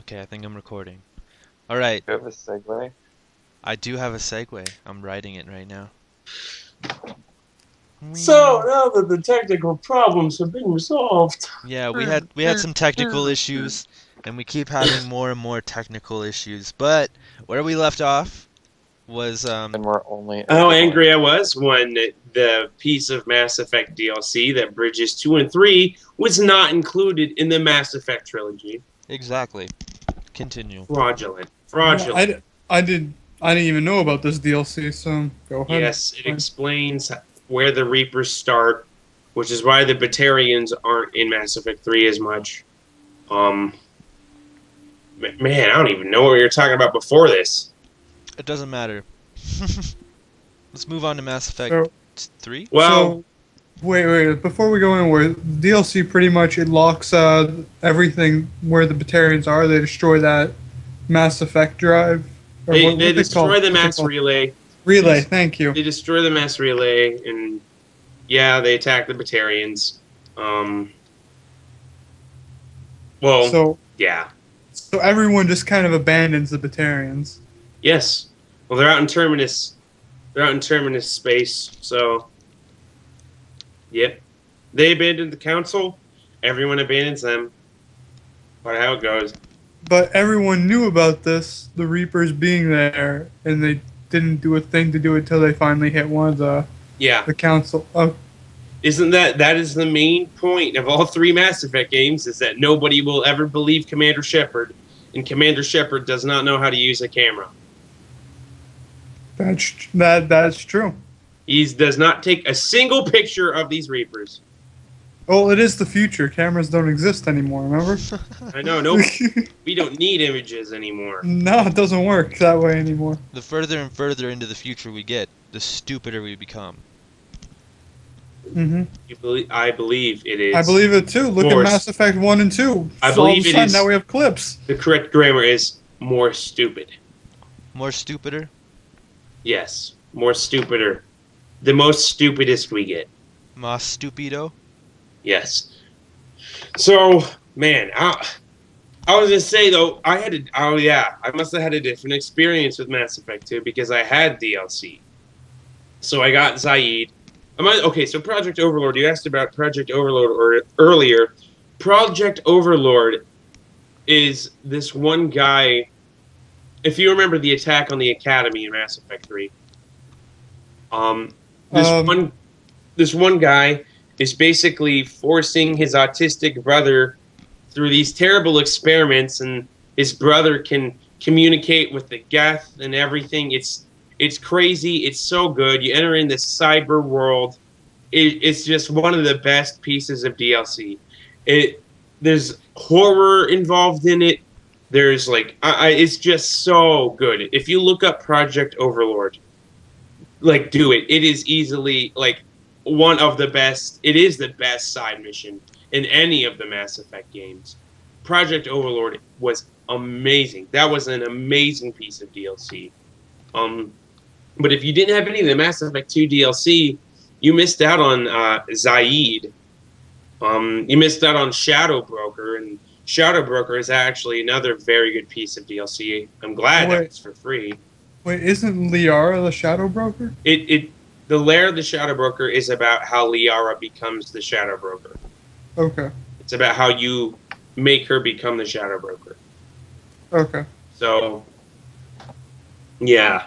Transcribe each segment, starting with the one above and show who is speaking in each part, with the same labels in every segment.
Speaker 1: Okay, I think I'm recording. All right,
Speaker 2: You have a segue?
Speaker 1: I do have a segue. I'm writing it right now.
Speaker 3: So
Speaker 1: Whee!
Speaker 3: now that the technical problems have been resolved,
Speaker 1: Yeah, we had some technical issues, and we keep having more and more technical issues. But where we left off was
Speaker 2: And we're only at
Speaker 3: how
Speaker 2: the one.
Speaker 3: angry I was when the piece of Mass Effect DLC that bridges 2 and 3 was not included in the Mass Effect trilogy.
Speaker 1: exactly. Continue.
Speaker 3: Fraudulent.
Speaker 4: Yeah,
Speaker 3: Fraudulent.
Speaker 4: I didn't even know about this DLC, so go ahead.
Speaker 3: Yes, it explains where the Reapers start, which is why the Batarians aren't in Mass Effect 3 as much. Um, man, I don't even know what we were talking about before this.
Speaker 1: It doesn't matter. Let's move on to Mass Effect
Speaker 4: So,
Speaker 1: 3.
Speaker 3: Well,
Speaker 4: so wait, before we go anywhere, DLC pretty much it locks everything where the Batarians are. They destroy that Mass Effect drive. Or
Speaker 3: they
Speaker 4: what
Speaker 3: destroy the
Speaker 4: what's it
Speaker 3: mass
Speaker 4: called?
Speaker 3: relay.
Speaker 4: Relay. Thank you.
Speaker 3: They destroy the mass relay, and yeah, they attack the Batarians. Um, well,
Speaker 4: So
Speaker 3: yeah,
Speaker 4: so everyone just kind of abandons the Batarians.
Speaker 3: yes. Well, they're out in Terminus. They're out in Terminus space. So, yep, they abandoned the council. Everyone abandons them. But how it goes.
Speaker 4: But everyone knew about this, the Reapers being there, and they didn't do a thing to do it till they finally hit one of
Speaker 3: Yeah,
Speaker 4: the council. Oh,
Speaker 3: isn't that is the main point of all three Mass Effect games? Is that nobody will ever believe Commander Shepard, and Commander Shepard does not know how to use a camera.
Speaker 4: that's true.
Speaker 3: He does not take a single picture of these Reapers.
Speaker 4: Well, it is the future. Cameras don't exist anymore, remember?
Speaker 3: I know, no, we don't need images anymore.
Speaker 4: No, it doesn't work that way anymore.
Speaker 1: The further and further into the future we get, the stupider we become.
Speaker 4: Hmm
Speaker 3: I believe it is.
Speaker 4: I believe it too. Look at
Speaker 3: More
Speaker 4: Mass Effect 1 and 2.
Speaker 3: I
Speaker 4: All
Speaker 3: believe
Speaker 4: of a
Speaker 3: it
Speaker 4: sudden,
Speaker 3: is-
Speaker 4: now we have clips.
Speaker 3: the correct grammar is more stupid.
Speaker 1: More stupider?
Speaker 3: Yes, more stupider. The most stupidest we get.
Speaker 1: Más stupido?
Speaker 3: Yes. So, man, I was gonna say though, I must have had a different experience with Mass Effect 2 because I had DLC. So I got Zaid. Okay, so Project Overlord. You asked about Project Overlord earlier. Project Overlord is this one guy. If you remember the attack on the Academy in Mass Effect 3, this
Speaker 4: Um,
Speaker 3: one guy is basically forcing his autistic brother through these terrible experiments, and his brother can communicate with the Geth and everything. It's crazy. It's so good. You enter in this cyber world. It's just one of the best pieces of DLC. There's horror involved in it. There's like it's just so good. If you look up Project Overlord, like do it. It is easily like one of the best. It is the best side mission in any of the Mass Effect games. Project Overlord was amazing. That was an amazing piece of DLC. But if you didn't have any of the Mass Effect 2 DLC, you missed out on Zaid. You missed out on Shadow Broker, and Shadow Broker is actually another very good piece of DLC. I'm glad that it's for free.
Speaker 4: Wait, isn't Liara the Shadow Broker?
Speaker 3: The lair of the Shadow Broker is about how Liara becomes the Shadow Broker.
Speaker 4: Okay.
Speaker 3: It's about how you make her become the Shadow Broker.
Speaker 4: Okay.
Speaker 3: So, yeah,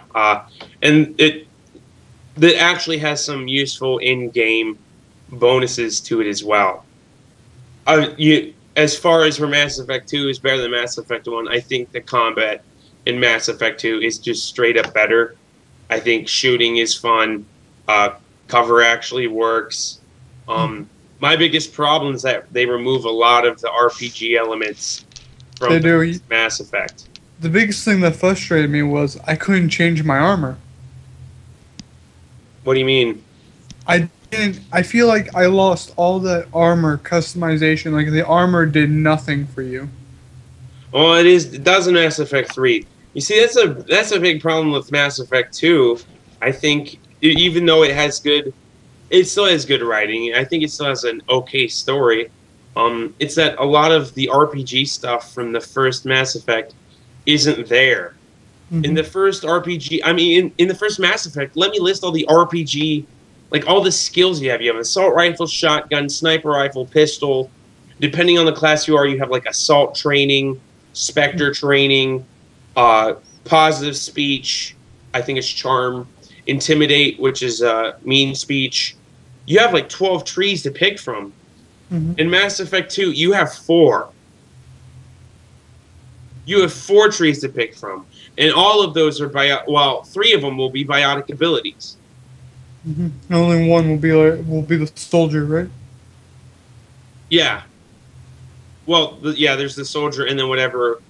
Speaker 3: and that actually has some useful in-game bonuses to it as well. As far as where Mass Effect 2 is better than Mass Effect 1, I think the combat in Mass Effect 2 is just straight up better. I think shooting is fun. Cover actually works. My biggest problem is that they remove a lot of the RPG elements from
Speaker 4: They do.
Speaker 3: Mass Effect.
Speaker 4: The biggest thing that frustrated me was I couldn't change my armor.
Speaker 3: What do you mean?
Speaker 4: I didn't. I feel like I lost all the armor customization. Like the armor did nothing for you.
Speaker 3: Well, it does in Mass Effect 3. You see, that's a big problem with Mass Effect 2. I think even though it still has good writing. I think it still has an okay story. It's that a lot of the RPG stuff from the first Mass Effect isn't there. In the first RPG, I mean, in the first Mass Effect, let me list all the RPG, like all the skills you have. You have assault rifle, shotgun, sniper rifle, pistol. Depending on the class you are, you have like assault training, specter training, positive speech. I think it's charm, intimidate, which is mean speech. You have like 12 trees to pick from. In Mass Effect 2, you have 4. You have 4 trees to pick from. And all of those are well, 3 of them will be biotic abilities.
Speaker 4: Only one will be the soldier, right?
Speaker 3: Yeah. Well, yeah, there's the soldier and then whatever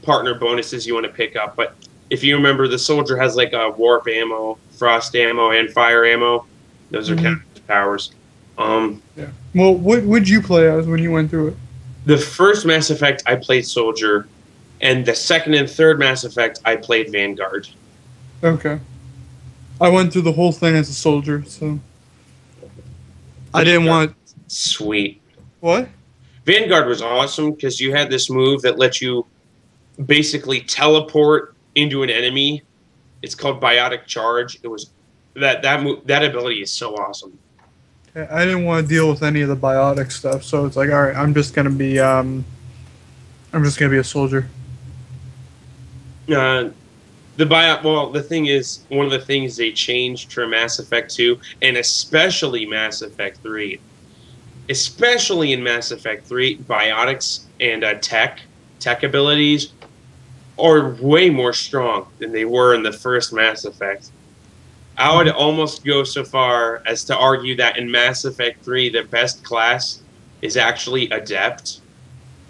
Speaker 3: partner bonuses you want to pick up. But if you remember, the soldier has like a warp ammo, frost ammo, and fire ammo. Those are kind of powers.
Speaker 4: Yeah. Well, what would you play as when you went through it?
Speaker 3: The first Mass Effect, I played soldier. And the second and third Mass Effect, I played Vanguard.
Speaker 4: Okay. I went through the whole thing as a soldier, so I didn't want.
Speaker 3: Sweet.
Speaker 4: What?
Speaker 3: Vanguard was awesome because you had this move that let you basically teleport into an enemy. It's called Biotic Charge. It was that ability is so awesome.
Speaker 4: I didn't want to deal with any of the biotic stuff, so it's like, all right, I'm just gonna be a soldier.
Speaker 3: The thing is, one of the things they changed for Mass Effect 2, and especially Mass Effect 3, especially in Mass Effect 3, biotics and tech abilities are way more strong than they were in the first Mass Effect. I would almost go so far as to argue that in Mass Effect 3, the best class is actually Adept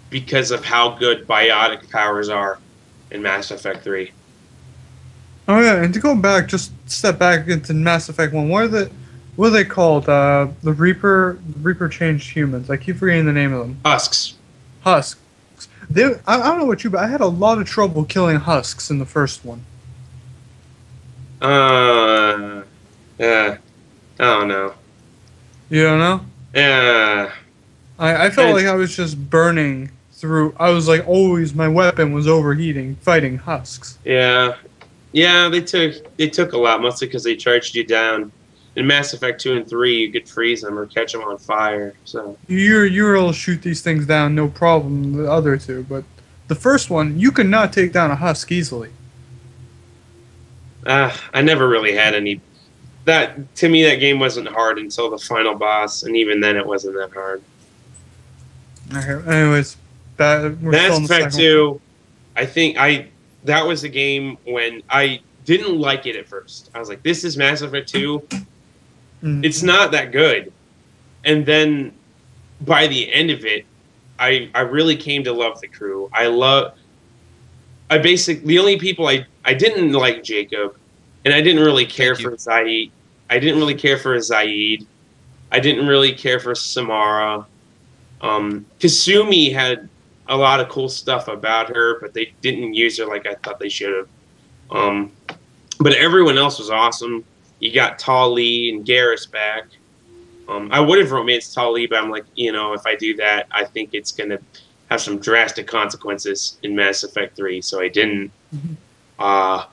Speaker 3: because of how good biotic powers are in Mass Effect 3.
Speaker 4: Oh yeah, and to go back, just step back into Mass Effect 1. What are they called? The Reaper. The Reaper changed humans. I keep forgetting the name of them.
Speaker 3: Husks.
Speaker 4: Husks. I don't know what you, but I had a lot of trouble killing husks in the first one.
Speaker 3: Yeah. I don't know.
Speaker 4: You don't know?
Speaker 3: Yeah.
Speaker 4: I felt like I was just burning through. I was like, always my weapon was overheating, fighting husks.
Speaker 3: Yeah. Yeah, they took a lot, mostly because they charged you down. In Mass Effect 2 and 3, you could freeze them or catch them on fire. So
Speaker 4: you're able to shoot these things down, no problem. The other two, but the first one, you could not take down a husk easily.
Speaker 3: I never really had any. That to me, that game wasn't hard until the final boss, and even then, it wasn't that hard.
Speaker 4: Okay. Anyways,
Speaker 3: Mass Effect 2, I think that was the game when I didn't like it at first. I was like, "This is Mass Effect 2. It's not that good." And then by the end of it, I really came to love the crew. The only people I didn't like Jacob, and I didn't really care for Zaid. I didn't really care for Zaid. I didn't really care for Samara. Kasumi had a lot of cool stuff about her, but they didn't use her like I thought they should have. But everyone else was awesome. You got Tali and Garrus back. I would have romanced Tali, but I'm like, if I do that, I think it's going to have some drastic consequences in Mass Effect 3, so I didn't. I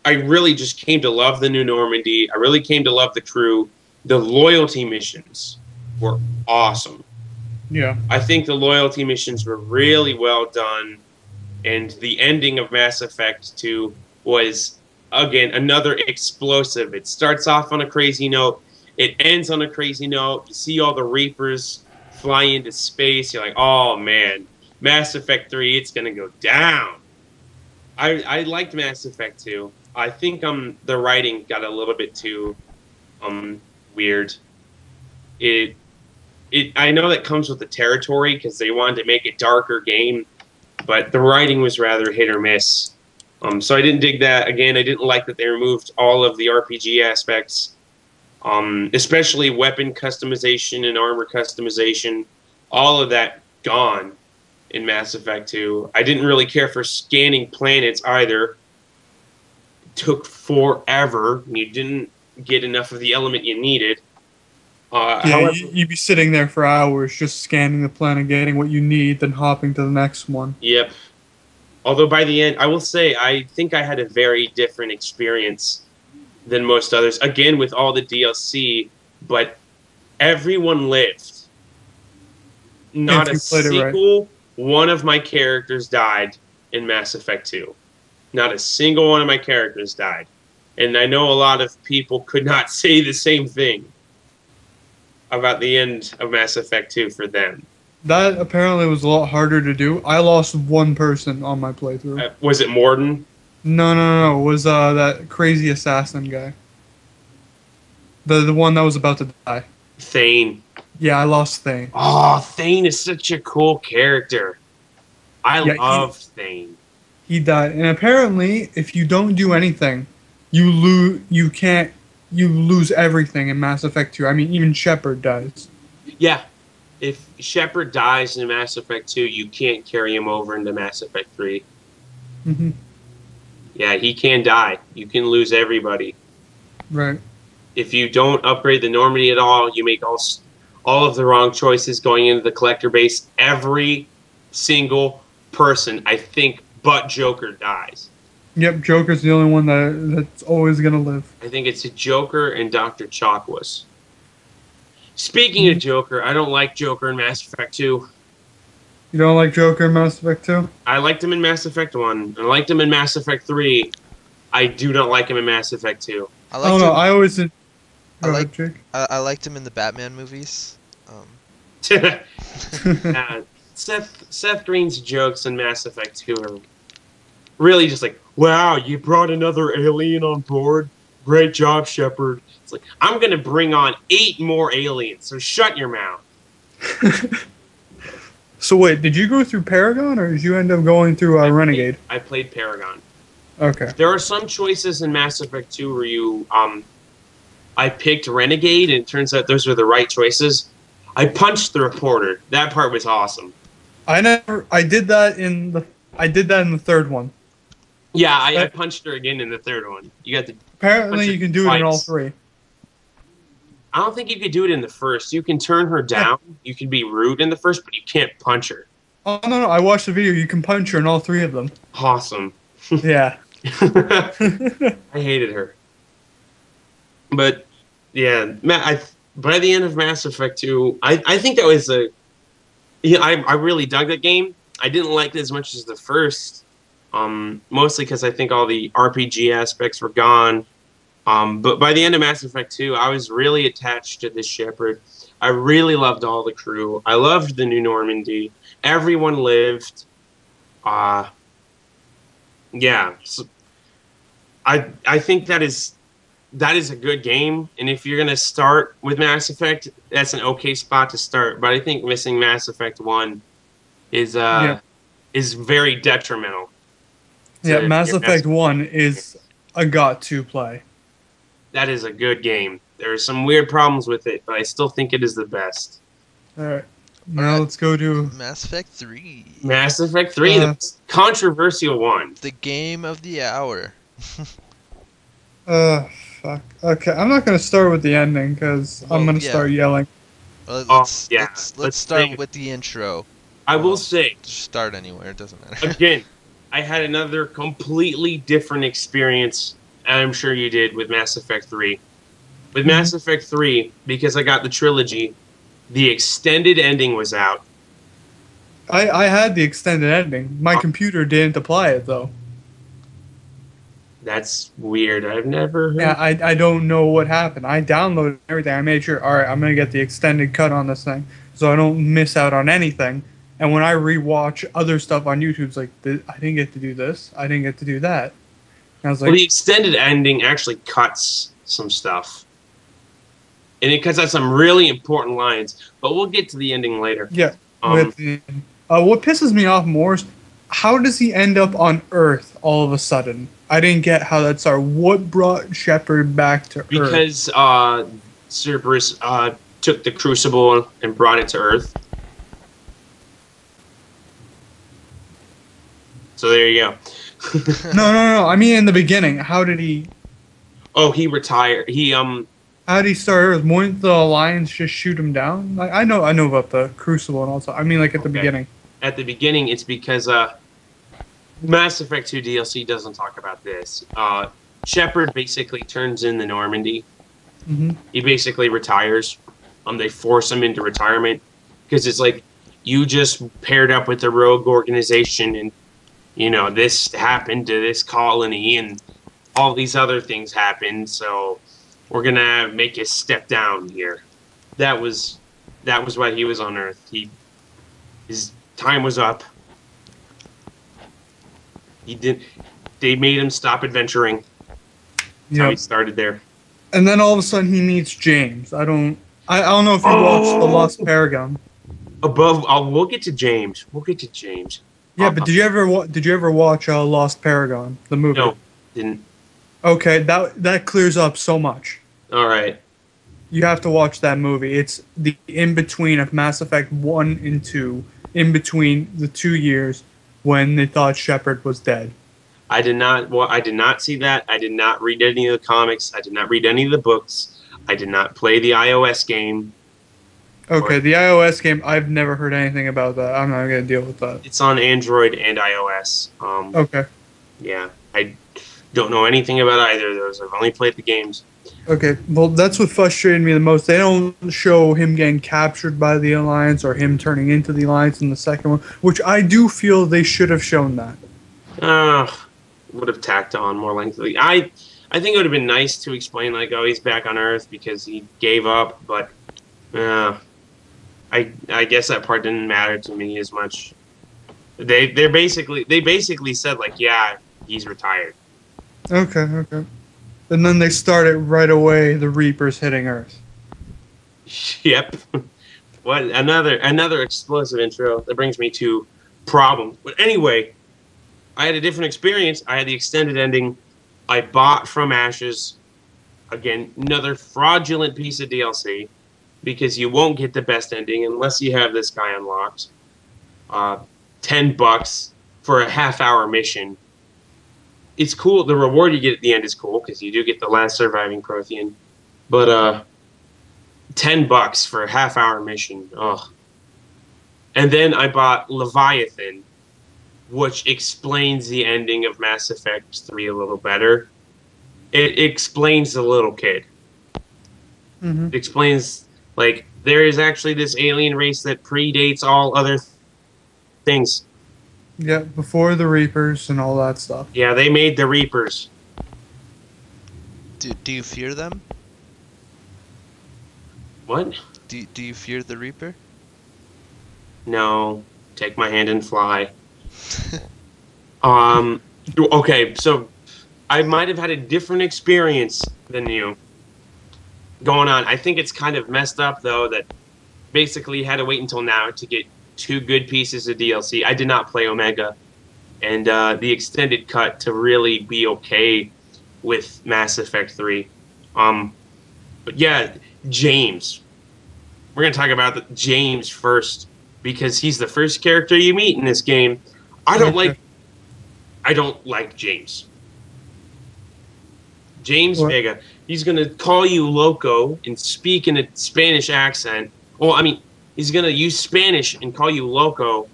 Speaker 3: really just came to love the New Normandy. I really came to love the crew. The loyalty missions were awesome.
Speaker 4: Yeah.
Speaker 3: I think the loyalty missions were really well done, and the ending of Mass Effect 2 was, again, another explosive. It starts off on a crazy note. It ends on a crazy note. You see all the Reapers fly into space. You're like, oh, man. Mass Effect 3, it's going to go down. I liked Mass Effect 2. I think the writing got a little bit too weird. I know that comes with the territory because they wanted to make a darker game, but the writing was rather hit or miss. So I didn't dig that. Again, I didn't like that they removed all of the RPG aspects, especially weapon customization and armor customization. All of that gone in Mass Effect 2. I didn't really care for scanning planets either. It took forever. You didn't get enough of the element you needed.
Speaker 4: Yeah,
Speaker 3: However,
Speaker 4: you'd be sitting there for hours just scanning the planet, getting what you need, then hopping to the next one.
Speaker 3: yep. Although by the end, I will say I think I had a very different experience than most others. Again, with all the DLC, but everyone lived. Not
Speaker 4: If
Speaker 3: a
Speaker 4: you played it right.
Speaker 3: single one of my characters died in Mass Effect 2. Not a single one of my characters died. And I know a lot of people could not say the same thing about the end of Mass Effect 2 for them.
Speaker 4: That apparently was a lot harder to do. I lost one person on my playthrough.
Speaker 3: Was it Morden?
Speaker 4: No. It was that crazy assassin guy. The one that was about to die.
Speaker 3: Thane.
Speaker 4: Yeah, I lost Thane.
Speaker 3: Oh, Thane is such a cool character. I
Speaker 4: Yeah,
Speaker 3: love Thane.
Speaker 4: He died, and apparently, if you don't do anything, you lose. You lose everything in Mass Effect 2. I mean, even Shepard dies.
Speaker 3: Yeah. If Shepard dies in Mass Effect 2, you can't carry him over into Mass Effect 3.
Speaker 4: Hmm.
Speaker 3: Yeah, he can die. You can lose everybody.
Speaker 4: Right.
Speaker 3: If you don't upgrade the Normandy at all, you make all of the wrong choices going into the collector base. Every single person, I think, but Joker dies.
Speaker 4: Yep, Joker's the only one that's always gonna live.
Speaker 3: I think it's a Joker and Dr. Chakwas. Speaking of Joker, I don't like Joker in Mass Effect 2.
Speaker 4: You don't like Joker in Mass Effect 2?
Speaker 3: I liked him in Mass Effect 1. And I liked him in Mass Effect 3. I do not like him in Mass Effect 2.
Speaker 1: I
Speaker 4: Oh
Speaker 1: liked
Speaker 4: no,
Speaker 1: him.
Speaker 4: I always did.
Speaker 1: I
Speaker 4: Go
Speaker 1: like-
Speaker 4: ahead, Jake.
Speaker 1: I liked him in the Batman movies.
Speaker 3: Seth Green's jokes in Mass Effect 2 are really just like, wow, you brought another alien on board? Great job, Shepard. It's like, I'm going to bring on 8 more aliens, so shut your mouth.
Speaker 4: So wait, did you go through Paragon, or did you end up going through Renegade?
Speaker 3: I played Paragon.
Speaker 4: Okay.
Speaker 3: There are some choices in Mass Effect 2 where you, I picked Renegade, and it turns out those were the right choices. I punched the reporter. That part was awesome.
Speaker 4: I did that in the third one.
Speaker 3: Yeah, I punched her again in the third one. You got the.
Speaker 4: Apparently, you can do it in all
Speaker 3: twice.
Speaker 4: three.
Speaker 3: I don't think you could do it in the first. You can turn her down. You can be rude in the first, but you can't punch her.
Speaker 4: Oh no, I watched the video. You can punch her in all three of them.
Speaker 3: Awesome.
Speaker 4: Yeah.
Speaker 3: I hated her. But yeah, by the end of Mass Effect 2, I think that was I really dug that game. I didn't like it as much as the first, mostly because I think all the RPG aspects were gone. But by the end of Mass Effect 2, I was really attached to this Shepard. I really loved all the crew. I loved the New Normandy. Everyone lived. Yeah. So I think that is a good game. And if you're gonna start with Mass Effect, that's an okay spot to start. But I think missing Mass Effect 1 is very detrimental.
Speaker 4: Yeah,
Speaker 3: to
Speaker 4: Mass
Speaker 3: your
Speaker 4: Effect 1 is a got-to play.
Speaker 3: That is a good game. There are some weird problems with it, but I still think it is the best.
Speaker 4: Alright. Now let's go to
Speaker 1: Mass Effect 3.
Speaker 3: Mass Effect 3, the most controversial one.
Speaker 1: The game of the hour.
Speaker 4: fuck. Okay, I'm not gonna start with the ending because I'm gonna start yelling.
Speaker 1: Well,
Speaker 3: Let's
Speaker 1: let's start
Speaker 3: think.
Speaker 1: with the intro.
Speaker 3: I will say,
Speaker 1: Just start anywhere, it doesn't matter.
Speaker 3: again, I had another completely different experience, and I'm sure you did, with Mass Effect 3. With Mass Effect 3, because I got the trilogy, the extended ending was out.
Speaker 4: I had the extended ending. My computer didn't apply it though.
Speaker 3: That's weird. I've never heard.
Speaker 4: Yeah, I don't know what happened. I downloaded everything. I made sure, alright, I'm going to get the extended cut on this thing so I don't miss out on anything. And when I rewatch other stuff on YouTube, it's like, I didn't get to do this. I didn't get to do that. And I was like,
Speaker 3: Well, the extended ending actually cuts some stuff. And it cuts out some really important lines. But we'll get to the ending later.
Speaker 4: yeah. What pisses me off more is, how does he end up on Earth all of a sudden? I didn't get how that started. What brought Shepard back to Earth?
Speaker 3: Because Cerberus took the Crucible and brought it to Earth. So there you go.
Speaker 4: No. I mean, in the beginning, how did he?
Speaker 3: Oh, he retired. He
Speaker 4: How'd he start Earth? Wouldn't the Alliance just shoot him down? Like, I know about the Crucible and all that. I mean, like at the
Speaker 3: Okay.
Speaker 4: beginning.
Speaker 3: At the beginning, it's because Mass Effect 2 DLC doesn't talk about this. Shepard basically turns in the Normandy.
Speaker 4: Hmm.
Speaker 3: He basically retires. They force him into retirement because it's like you just paired up with the rogue organization, and this happened to this colony, and all these other things happened. So we're gonna make you step down here. That was why he was on Earth. His time was up. He did. They made him stop adventuring. That's how he started there.
Speaker 4: And then all of a sudden he meets James. I don't know if you watched The Lost Paragon.
Speaker 3: We'll get to James.
Speaker 4: Yeah, but did you ever watch Lost Paragon, the movie?
Speaker 3: No, didn't.
Speaker 4: Okay, that clears up so much.
Speaker 3: All right.
Speaker 4: You have to watch that movie. It's the in between of Mass Effect 1 and 2, in between the 2 years when they thought Shepard was dead.
Speaker 3: I did not see that. I did not read any of the comics. I did not read any of the books. I did not play the iOS game.
Speaker 4: Okay, the iOS game, I've never heard anything about that. I'm not going to deal with that.
Speaker 3: It's on Android and iOS.
Speaker 4: Okay.
Speaker 3: Yeah, I don't know anything about either of those. I've only played the games.
Speaker 4: Okay, well, that's what frustrated me the most. They don't show him getting captured by the Alliance or him turning into the Alliance in the second one, which I do feel they should have shown that.
Speaker 3: Would have tacked on more lengthily. I think it would have been nice to explain, like, oh, he's back on Earth because he gave up, but I guess that part didn't matter to me as much. They basically said, like, yeah, he's retired.
Speaker 4: Okay. And then they started right away, the Reapers hitting Earth.
Speaker 3: Yep. What another explosive intro that brings me to problems. But anyway, I had a different experience. I had the extended ending. I bought from Ashes. Again, another fraudulent piece of DLC because you won't get the best ending unless you have this guy unlocked. $10 for a half-hour mission. It's cool. The reward you get at the end is cool because you do get the last surviving Prothean. But $10 for a half-hour mission. Ugh. And then I bought Leviathan, which explains the ending of Mass Effect 3 a little better. It explains the little kid.
Speaker 4: Mm-hmm.
Speaker 3: It explains, like, there is actually this alien race that predates all other things.
Speaker 4: Yeah, before the Reapers and all that stuff.
Speaker 3: Yeah, they made the Reapers.
Speaker 1: Do you fear them?
Speaker 3: What?
Speaker 1: Do you fear the Reaper?
Speaker 3: No. Take my hand and fly. Okay, so I might have had a different experience than you going on. I think it's kind of messed up, though, that basically you had to wait until now to get 2 good pieces of DLC. I did not play Omega, and the extended cut to really be okay with Mass Effect 3. But yeah, James. We're going to talk about James first, because he's the first character you meet in this game. I don't like James. James Vega. He's gonna call you loco and speak in a Spanish accent. Well, I mean, he's gonna use Spanish and call you loco,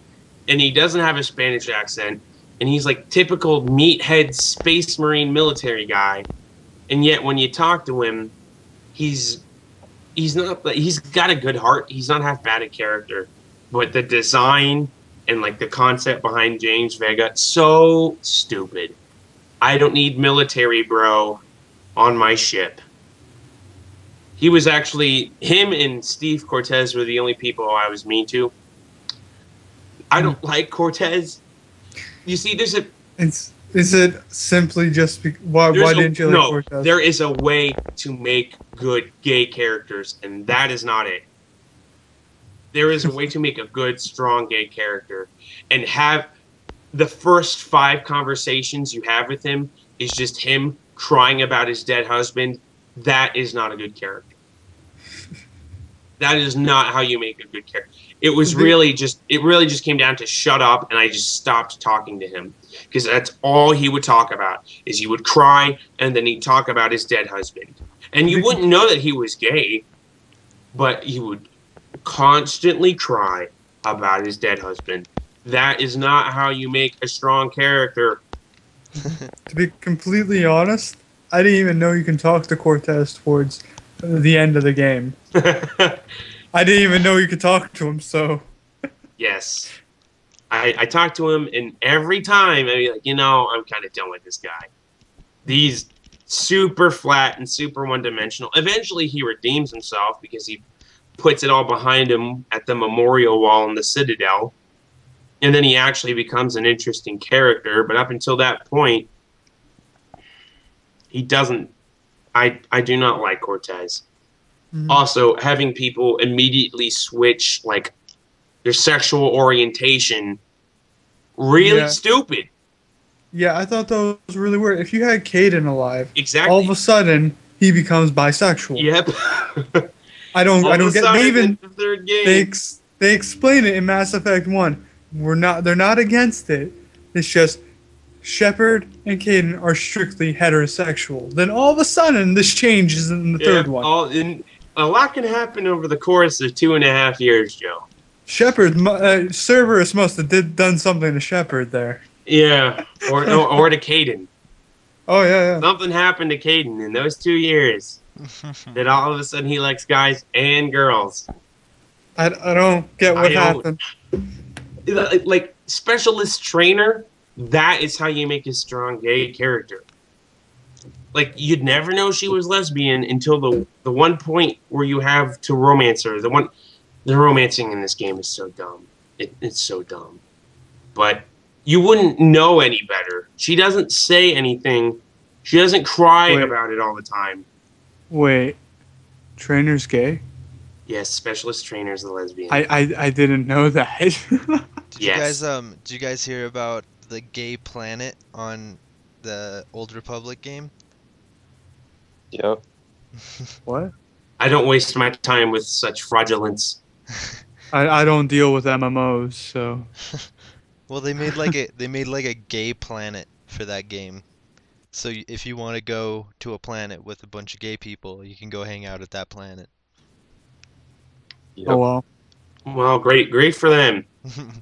Speaker 3: and he doesn't have a Spanish accent, and he's like typical meathead space marine military guy. And yet, when you talk to him, he's got a good heart. He's not half bad at character, but the design and like the concept behind James Vega, so stupid. I don't need military bro on my ship. He was actually, him and Steve Cortez were the only people I was mean to. I don't like Cortez. You see, there's a...
Speaker 4: Is it simply just... Why didn't you like Cortez?
Speaker 3: There is a way to make good gay characters, and that is not it. There is a way to make a good, strong gay character, and have the first 5 conversations you have with him is just him crying about his dead husband. That is not a good character. That is not how you make a good character. It was really just came down to shut up, and I just stopped talking to him because that's all he would talk about. Is he would cry and then he'd talk about his dead husband, and you wouldn't know that he was gay, but he would constantly cry about his dead husband. That is not how you make a strong character.
Speaker 4: To be completely honest, I didn't even know you can talk to Cortez towards the end of the game. I didn't even know you could talk to him, so...
Speaker 3: Yes. I talked to him, and every time I'd be like, I'm kind of done with this guy. He's super flat and super one-dimensional. Eventually, he redeems himself because he puts it all behind him at the memorial wall in the Citadel. And then he actually becomes an interesting character. But up until that point, he doesn't... I do not like Cortez. Mm-hmm. Also, having people immediately switch, like, their sexual orientation, really stupid.
Speaker 4: Yeah, I thought that was really weird. If you had Caden alive,
Speaker 3: exactly,
Speaker 4: all of a sudden he becomes bisexual.
Speaker 3: Yep.
Speaker 4: I don't get. They even
Speaker 3: the third game.
Speaker 4: They explain it in Mass Effect 1. They're not against it. It's just Shepard and Caden are strictly heterosexual. Then all of a sudden this changes in the third one.
Speaker 3: A lot can happen over the course of 2.5 years, Joe.
Speaker 4: Shepard, Cerberus must have done something to Shepard there.
Speaker 3: Yeah, or to Caden.
Speaker 4: Oh yeah.
Speaker 3: Something happened to Caden in those 2 years that all of a sudden he likes guys and girls.
Speaker 4: I don't get what happened.
Speaker 3: Like specialist trainer, that is how you make a strong gay character. Like, you'd never know she was lesbian until the one point where you have to romance her. The romancing in this game is so dumb. It's so dumb. But you wouldn't know any better. She doesn't say anything. She doesn't cry about it all the time.
Speaker 4: Wait. Trainer's gay?
Speaker 3: Yes, specialist trainer's a lesbian.
Speaker 4: I didn't know that.
Speaker 1: Did you guys hear about the gay planet on the Old Republic game?
Speaker 2: Yep.
Speaker 4: What?
Speaker 3: I don't waste my time with such fraudulence.
Speaker 4: I don't deal with MMOs, so.
Speaker 1: Well, they made like a gay planet for that game. So if you want to go to a planet with a bunch of gay people, you can go hang out at that planet.
Speaker 2: Yep.
Speaker 4: Oh well.
Speaker 3: Well, great for them.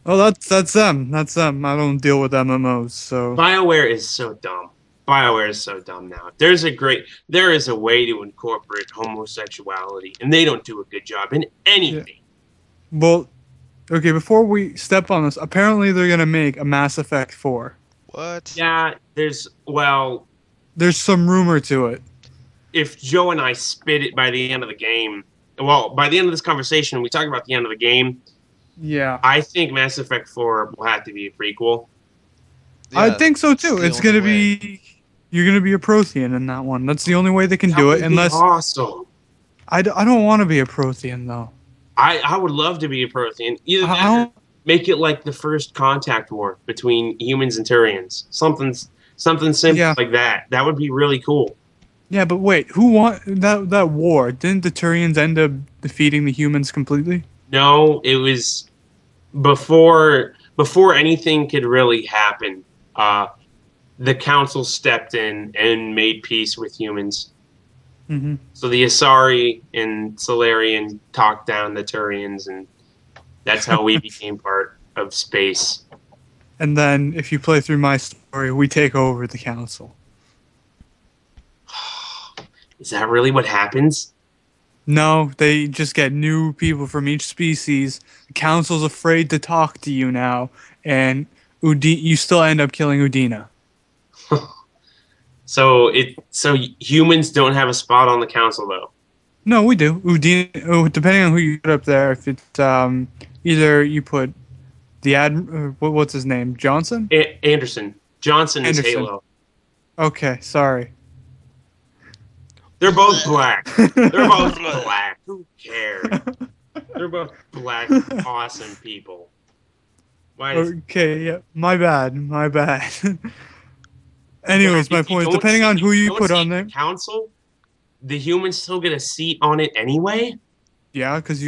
Speaker 4: Oh, that's them. That's them. I don't deal with MMOs, so.
Speaker 3: BioWare is so dumb. BioWare is so dumb now. There is a way to incorporate homosexuality, and they don't do a good job in anything.
Speaker 4: Yeah. Well, okay, before we step on this, apparently they're going to make a Mass Effect 4.
Speaker 1: What?
Speaker 3: Yeah, there's
Speaker 4: some rumor to it.
Speaker 3: If Joe and I spit it by the end of the game, by the end of this conversation, we talk about the end of the game.
Speaker 4: Yeah.
Speaker 3: I think Mass Effect 4 will have to be a prequel.
Speaker 4: Yeah, I think so too. It's going to be... You're going to be a Prothean in that one. That's the only way they can do it. Unless
Speaker 3: awesome.
Speaker 4: I don't want to be a Prothean, though.
Speaker 3: I would love to be a Prothean. Either that, make it like the first contact war between humans and Turians. Something simple like that. That would be really cool.
Speaker 4: Yeah, but wait. Who won that war? Didn't the Turians end up defeating the humans completely?
Speaker 3: No, it was before anything could really happen. The council stepped in and made peace with humans.
Speaker 4: Mm-hmm.
Speaker 3: So the Asari and Solarian talked down the Turians, and that's how we became part of space.
Speaker 4: And then, if you play through my story, we take over the council.
Speaker 3: Is that really what happens?
Speaker 4: No, they just get new people from each species. The council's afraid to talk to you now, and you still end up killing Udina.
Speaker 3: So humans don't have a spot on the council, though.
Speaker 4: No, we do. Udina, depending on who you put up there, if it's either you put the what's his name, Johnson?
Speaker 3: Anderson. Johnson is Halo.
Speaker 4: Okay, sorry.
Speaker 3: They're both black. They're both black. Who cares? They're both black, awesome people.
Speaker 4: Okay, yeah, my bad. Anyways, my point is, depending on who you put on there,
Speaker 3: council, the humans still get a seat on it anyway.
Speaker 4: Yeah, because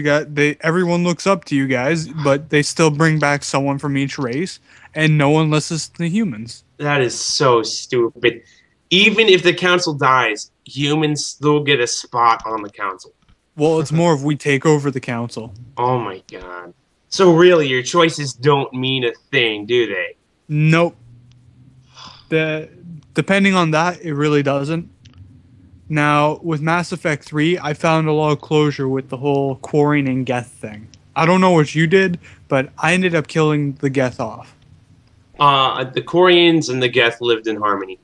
Speaker 4: everyone looks up to you guys, but they still bring back someone from each race, and no one listens to humans.
Speaker 3: That is so stupid. Even if the council dies, humans still get a spot on the council.
Speaker 4: Well, it's more of we take over the council.
Speaker 3: Oh my god. So really, your choices don't mean a thing, do they?
Speaker 4: Nope. Depending on that, it really doesn't. Now, with Mass Effect 3, I found a lot of closure with the whole Quarren and Geth thing. I don't know what you did, but I ended up killing the Geth off.
Speaker 3: The Quarians and the Geth lived in harmony.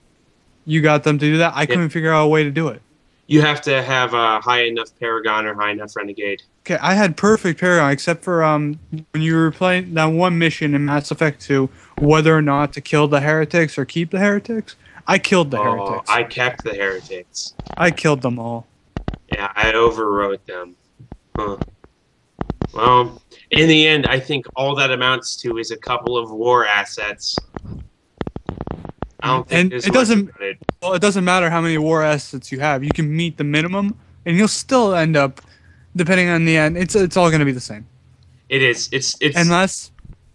Speaker 4: You got them to do that? I couldn't figure out a way to do it.
Speaker 3: You have to have a high enough Paragon or high enough Renegade.
Speaker 4: Okay, I had perfect Paragon, except for when you were playing that one mission in Mass Effect 2, whether or not to kill the heretics or keep the heretics. I killed the heretics.
Speaker 3: I kept the heretics.
Speaker 4: I killed them all.
Speaker 3: Yeah, I overwrote them. Huh. Well, in the end, I think all that amounts to is a couple of war assets. I don't think
Speaker 4: And
Speaker 3: there's
Speaker 4: it
Speaker 3: much
Speaker 4: doesn't.
Speaker 3: about it.
Speaker 4: Well, it doesn't matter how many war assets you have. You can meet the minimum, and you'll still end up, depending on the end, it's all going to be the same.
Speaker 3: It is. It's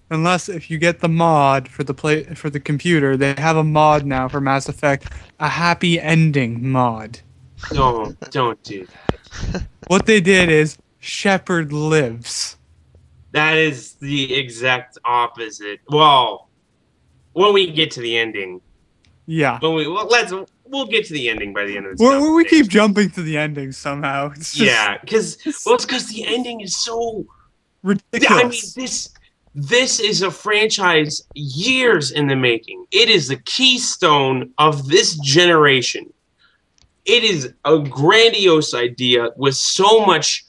Speaker 4: Unless if you get the mod for the computer, they have a mod now for Mass Effect, a happy ending mod.
Speaker 3: don't do that.
Speaker 4: What they did is Shepard lives.
Speaker 3: That is the exact opposite. Well, when we get to the ending,
Speaker 4: Yeah.
Speaker 3: we'll get to the ending by the end of this.
Speaker 4: We keep
Speaker 3: conversation.
Speaker 4: jumping to the ending somehow. It's just
Speaker 3: Yeah, it's because the ending is so.
Speaker 4: ridiculous.
Speaker 3: I mean, this is a franchise years in the making. It is the keystone of this generation. It is a grandiose idea with so much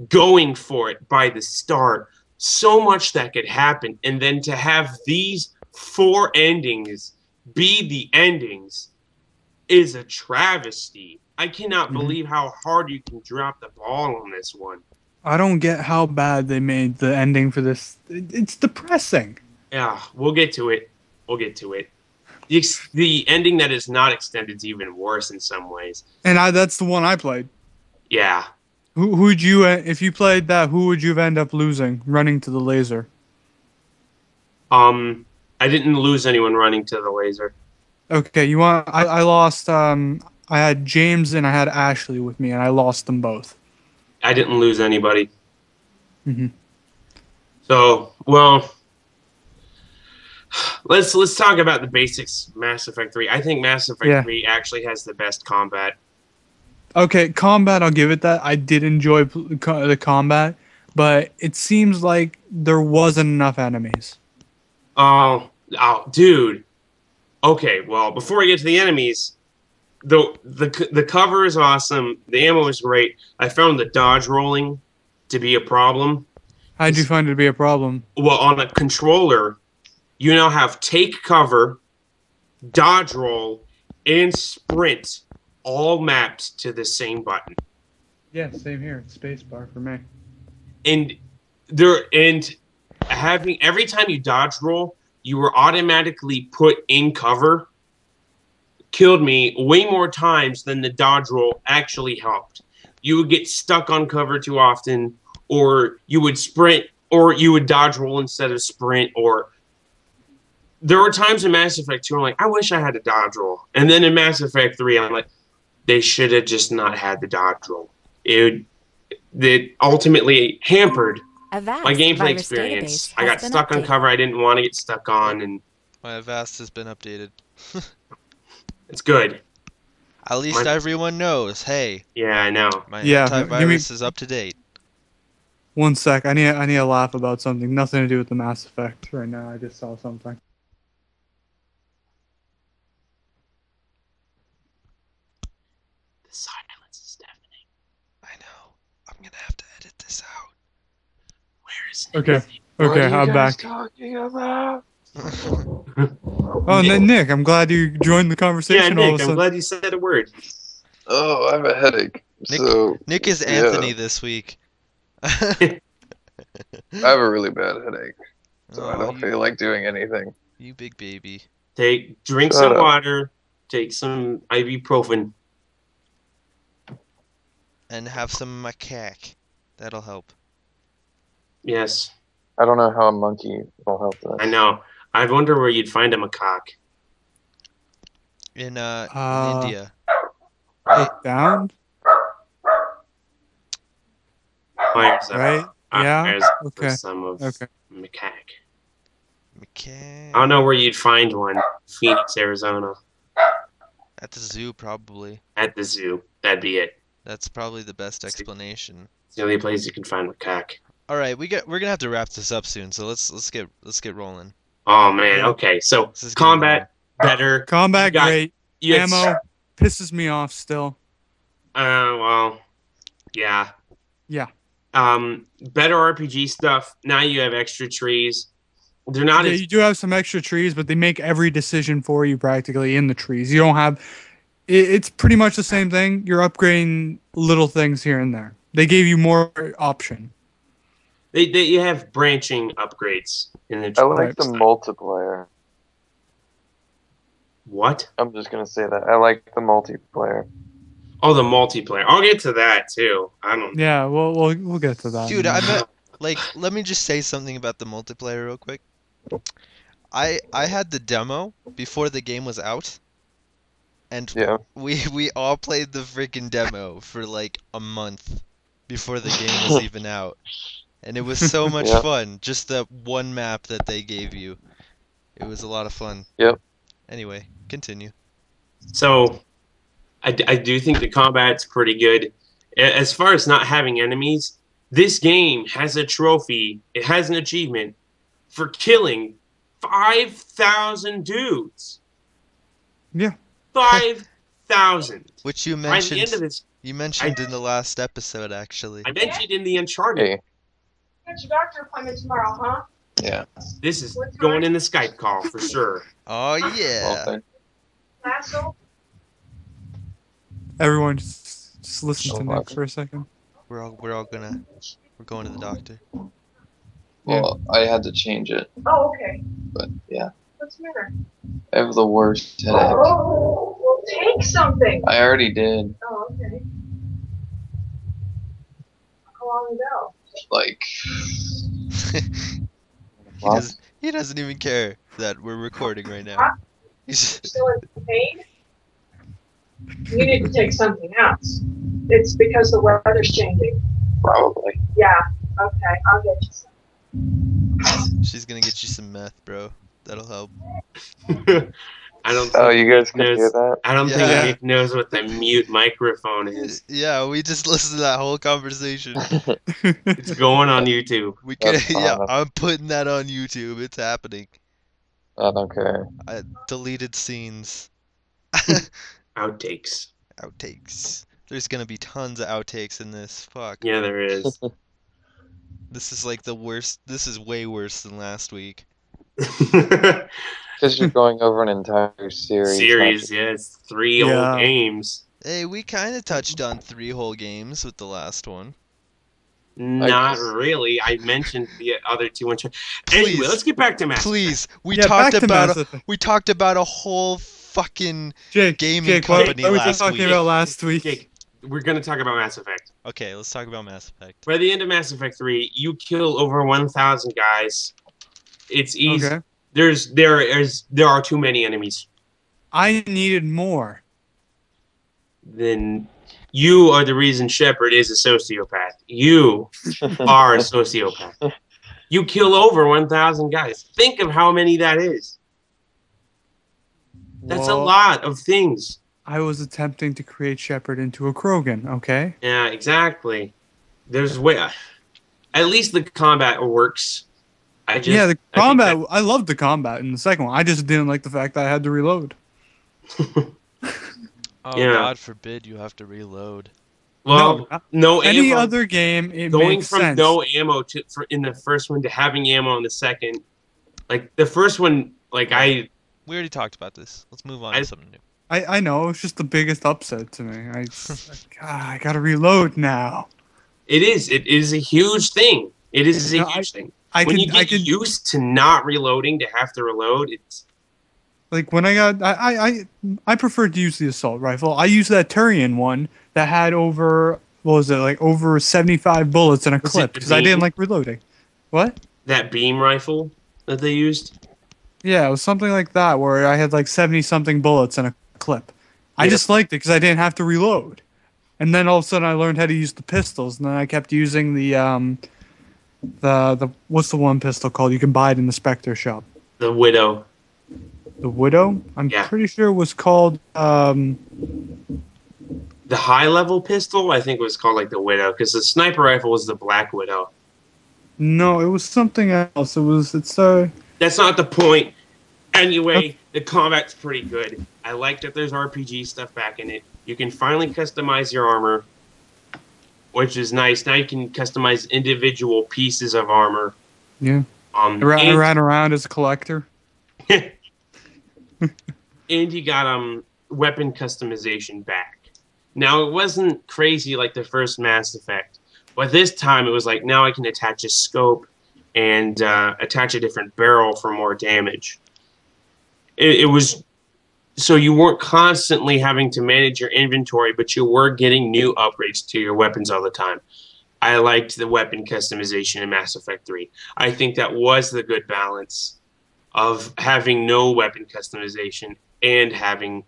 Speaker 3: going for it by the start, so much that could happen, and then to have these 4 endings be the endings is a travesty. I cannot believe how hard you can drop the ball on this one.
Speaker 4: I don't get how bad they made the ending for this. It's depressing.
Speaker 3: Yeah, we'll get to it. The ending that is not extended is even worse in some ways.
Speaker 4: And that's the one I played.
Speaker 3: Yeah.
Speaker 4: Who'd you, if you played that, who would you end up losing running to the laser?
Speaker 3: I didn't lose anyone running to the laser.
Speaker 4: Okay, I lost, I had James and I had Ashley with me, and I lost them both.
Speaker 3: I didn't lose anybody.
Speaker 4: Mhm.
Speaker 3: So, well, let's talk about the basics. Mass Effect 3. I think Mass Effect 3 actually has the best combat.
Speaker 4: Okay, combat, I'll give it that. I did enjoy the combat, but it seems like there wasn't enough enemies.
Speaker 3: Oh, dude. Okay, well, before we get to the enemies, the cover is awesome. The ammo is great. I found the dodge rolling to be a problem.
Speaker 4: How'd you find it to be a problem?
Speaker 3: Well, on a controller, you now have take cover, dodge roll, and sprint all mapped to the same button.
Speaker 4: Yeah, same here. Spacebar for me.
Speaker 3: And having every time you dodge roll, you were automatically put in cover. Killed me way more times than the dodge roll actually helped. You would get stuck on cover too often, or you would sprint, or you would dodge roll instead of sprint, or there were times in Mass Effect 2 I'm like, I wish I had a dodge roll. And then in Mass Effect 3 I'm like, they should have just not had the dodge roll. It ultimately hampered my gameplay experience. I got stuck on cover I didn't want to get stuck on, and
Speaker 1: My Avast has been updated.
Speaker 3: it's good.
Speaker 1: At least everyone knows. Hey,
Speaker 3: Yeah, I know.
Speaker 1: my
Speaker 4: Yeah,
Speaker 1: antivirus is up to date.
Speaker 4: 1 sec. I need to laugh about something. Nothing to do with the Mass Effect right now. I just saw something.
Speaker 3: The silence is deafening.
Speaker 1: I know. I'm gonna have to edit this out.
Speaker 3: Where is
Speaker 4: Okay.
Speaker 2: What
Speaker 4: Okay,
Speaker 2: are you
Speaker 4: I'm
Speaker 2: guys
Speaker 4: back.
Speaker 2: talking about?
Speaker 4: Oh, Nick, I'm glad you joined the
Speaker 3: Yeah,
Speaker 4: conversation all of a
Speaker 3: Nick, I'm
Speaker 4: sudden.
Speaker 3: glad you said a word.
Speaker 2: Oh, I have a headache.
Speaker 1: Nick-
Speaker 2: So
Speaker 1: Nick is
Speaker 2: yeah,
Speaker 1: Anthony this week.
Speaker 2: I have a really bad headache, so I
Speaker 1: Oh,
Speaker 2: don't feel like doing anything.
Speaker 1: you big baby.
Speaker 3: Drink
Speaker 2: Shut
Speaker 3: some
Speaker 2: up.
Speaker 3: water, take some ibuprofen.
Speaker 1: And have some macaque. That'll help.
Speaker 3: Yes,
Speaker 2: I don't know how a monkey will help this.
Speaker 3: I know. I wonder where you'd find a macaque.
Speaker 1: In
Speaker 4: Uh,
Speaker 1: India. Right?
Speaker 4: Look down,
Speaker 3: Where's
Speaker 4: right? Yeah.
Speaker 3: where's
Speaker 4: Okay.
Speaker 3: some of
Speaker 4: Okay.
Speaker 3: macaque?
Speaker 1: McCann.
Speaker 3: I don't know where you'd find one. Phoenix, Arizona,
Speaker 1: At the zoo, probably.
Speaker 3: at the zoo. That'd be it.
Speaker 1: That's probably the best explanation.
Speaker 3: It's the only place you can find macaque.
Speaker 1: All right, we're gonna have to wrap this up soon. So let's get rolling.
Speaker 3: Oh man.
Speaker 4: Yeah.
Speaker 3: Okay, so
Speaker 1: This is getting
Speaker 3: combat better.
Speaker 4: Combat
Speaker 3: You got-
Speaker 4: great.
Speaker 3: You had-
Speaker 4: Ammo pisses me off still.
Speaker 3: Well, yeah.
Speaker 4: Yeah.
Speaker 3: Better RPG stuff. Now you have extra trees. They're not
Speaker 4: Yeah,
Speaker 3: as
Speaker 4: you do have some extra trees, but they make every decision for you practically in the trees. You don't have. It's pretty much the same thing. You're upgrading little things here and there. They gave you more option.
Speaker 3: you have branching upgrades in the
Speaker 2: I like the
Speaker 3: stuff.
Speaker 2: multiplayer.
Speaker 3: What?
Speaker 2: I'm just gonna say that. I like the multiplayer.
Speaker 3: Oh, the multiplayer. I'll get to that too. I don't.
Speaker 4: Yeah, we'll get to that.
Speaker 1: Dude, I bet. Like, let me just say something about the multiplayer real quick. I had the demo before the game was out, and
Speaker 2: Yeah.
Speaker 1: we all played the freaking demo for like a month before the game was even out, and it was so much
Speaker 2: Yeah.
Speaker 1: fun. Just the one map that they gave you, it was a lot of fun.
Speaker 2: Yep.
Speaker 1: Anyway, continue.
Speaker 3: So, I do think the combat's pretty good. As far as not having enemies, this game has a trophy. It has an achievement for killing 5,000 dudes.
Speaker 4: Yeah.
Speaker 3: 5,000.
Speaker 1: Which you
Speaker 3: By the end of
Speaker 1: mentioned.
Speaker 3: this,
Speaker 1: You mentioned in the last episode, actually.
Speaker 3: I mentioned in the Uncharted.
Speaker 2: Hey.
Speaker 5: Got your doctor appointment tomorrow, huh?
Speaker 2: Yeah.
Speaker 3: This is
Speaker 5: What time?
Speaker 3: going in the Skype call for sure.
Speaker 1: Oh yeah.
Speaker 2: Well,
Speaker 5: Hassle?
Speaker 4: Everyone, just listen to
Speaker 2: So
Speaker 4: Nick
Speaker 2: much.
Speaker 4: for a second.
Speaker 1: We're going to the doctor.
Speaker 2: well, I had to change it,
Speaker 5: Oh, okay.
Speaker 2: but yeah,
Speaker 5: What's the matter?
Speaker 2: I have the worst headache.
Speaker 5: Oh, well, take something.
Speaker 2: I already did.
Speaker 5: Oh, okay. How long ago?
Speaker 2: Like.
Speaker 1: He doesn't even care that we're recording right now. He's
Speaker 5: Still in pain? You need to take something else. It's because the weather's changing.
Speaker 2: Probably.
Speaker 5: Yeah. Okay, I'll get you some.
Speaker 1: she's gonna get you some meth, bro. That'll help.
Speaker 3: I don't.
Speaker 2: Oh,
Speaker 3: think
Speaker 2: you guys can
Speaker 3: knows-
Speaker 2: hear that?
Speaker 3: I don't
Speaker 1: Yeah.
Speaker 3: think Nick knows what the mute microphone is.
Speaker 1: Yeah, we just listened to that whole conversation.
Speaker 3: It's going on YouTube.
Speaker 1: We could,
Speaker 2: That's
Speaker 1: yeah,
Speaker 2: fine.
Speaker 1: I'm putting that on YouTube. It's happening.
Speaker 2: I don't care.
Speaker 1: I deleted scenes,
Speaker 3: Outtakes.
Speaker 1: outtakes. There's gonna be tons of outtakes in this. Fuck.
Speaker 3: Yeah, there is.
Speaker 1: This is like the worst. This is way worse than last week.
Speaker 2: Because you're going over an entire series.
Speaker 3: Series, yeah, it's 3
Speaker 4: Yeah.
Speaker 3: old games.
Speaker 1: Hey, we kind of touched on 3 whole games with the last one.
Speaker 3: Not
Speaker 2: guess-
Speaker 3: really. I mentioned the other two. Anyway,
Speaker 1: Please.
Speaker 3: let's get back to Mass.
Speaker 1: Please, we
Speaker 4: Yeah,
Speaker 1: talked
Speaker 4: back to
Speaker 1: about
Speaker 4: Mass Effect.
Speaker 1: we talked about a whole fucking.
Speaker 4: Jake,
Speaker 1: gaming
Speaker 4: Jake,
Speaker 1: company
Speaker 4: what were we
Speaker 1: last
Speaker 4: talking
Speaker 1: week.
Speaker 4: about last week?
Speaker 3: Jake, we're gonna talk about Mass Effect.
Speaker 1: Okay, let's talk about Mass Effect.
Speaker 3: By the end of Mass Effect 3, you kill over 1,000 guys. It's easy.
Speaker 4: Okay.
Speaker 3: There are too many enemies.
Speaker 4: I needed more.
Speaker 3: Then you are the reason Shepard is a sociopath. You are a sociopath. You kill over 1,000 guys. Think of how many that is. That's a
Speaker 4: Well,
Speaker 3: lot of things.
Speaker 4: I was attempting to create Shepard into a Krogan, okay?
Speaker 3: Yeah, exactly. There's way. At least the combat works. I just
Speaker 4: Yeah, the
Speaker 3: I think
Speaker 4: combat, I loved the combat in the second one. I just didn't like the fact that I had to reload.
Speaker 1: Oh,
Speaker 3: Yeah.
Speaker 1: God forbid you have to reload.
Speaker 3: Well, no
Speaker 4: Any
Speaker 3: ammo.
Speaker 4: other game, it
Speaker 3: Going
Speaker 4: makes
Speaker 3: from
Speaker 4: sense.
Speaker 3: no ammo in the first one to having ammo in the second, like the first one, like
Speaker 1: We already talked about this. Let's move on
Speaker 3: I-
Speaker 1: to something new.
Speaker 4: I know, it's just the biggest upset to me. I gotta reload now.
Speaker 3: it is a huge thing. It is a
Speaker 4: No,
Speaker 3: huge thing.
Speaker 4: I
Speaker 3: When
Speaker 4: could,
Speaker 3: you
Speaker 4: I
Speaker 3: get
Speaker 4: could,
Speaker 3: used to not reloading to have to reload, it's
Speaker 4: like when I got, I preferred to use the assault rifle. I used that Turian one that had over what was it, like over 75 bullets in a
Speaker 3: Was
Speaker 4: clip
Speaker 3: it the
Speaker 4: because I didn't
Speaker 3: beam?
Speaker 4: like reloading. What?
Speaker 3: That beam rifle that they used.
Speaker 4: Yeah, it was something like that where I had like 70 something bullets in a clip. I
Speaker 3: Yep.
Speaker 4: just liked it because I didn't have to reload. And then all of a sudden I learned how to use the pistols, and then I kept using the what's the one pistol called? You can buy it in the Spectre shop.
Speaker 3: The Widow.
Speaker 4: The Widow? I'm
Speaker 3: Yeah.
Speaker 4: pretty sure it was called
Speaker 3: The high level pistol, I think, was called like the Widow, because the sniper rifle was the Black Widow.
Speaker 4: no, it was something else.
Speaker 3: That's not the point. Anyway, the combat's pretty good. I like that there's RPG stuff back in it. You can finally customize your armor, which is nice. Now you can customize individual pieces of armor.
Speaker 4: Yeah. I
Speaker 3: And
Speaker 4: ran around as a collector.
Speaker 3: and you got weapon customization back. Now it wasn't crazy like the first Mass Effect, but this time it was like now I can attach a scope and attach a different barrel for more damage. It was so you weren't constantly having to manage your inventory, but you were getting new upgrades to your weapons all the time. I liked the weapon customization in Mass Effect 3. I think that was the good balance of having no weapon customization and having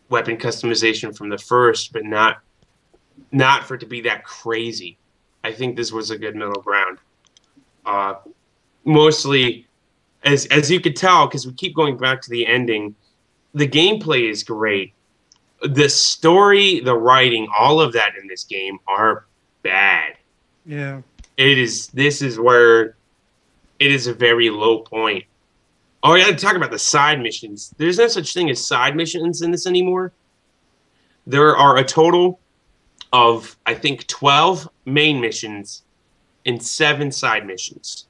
Speaker 3: weapon customization from the first, but not for it to be that crazy. I think this was a good middle ground. Mostly, as you could tell, because we keep going back to the ending, the gameplay is great. The story, the writing, all of that in this game are bad.
Speaker 4: Yeah.
Speaker 3: This is where it is a very low point. Oh, yeah, talk about the side missions. There's no such thing as side missions in this anymore. There are a total of, I think, 12 main missions and 7 side missions.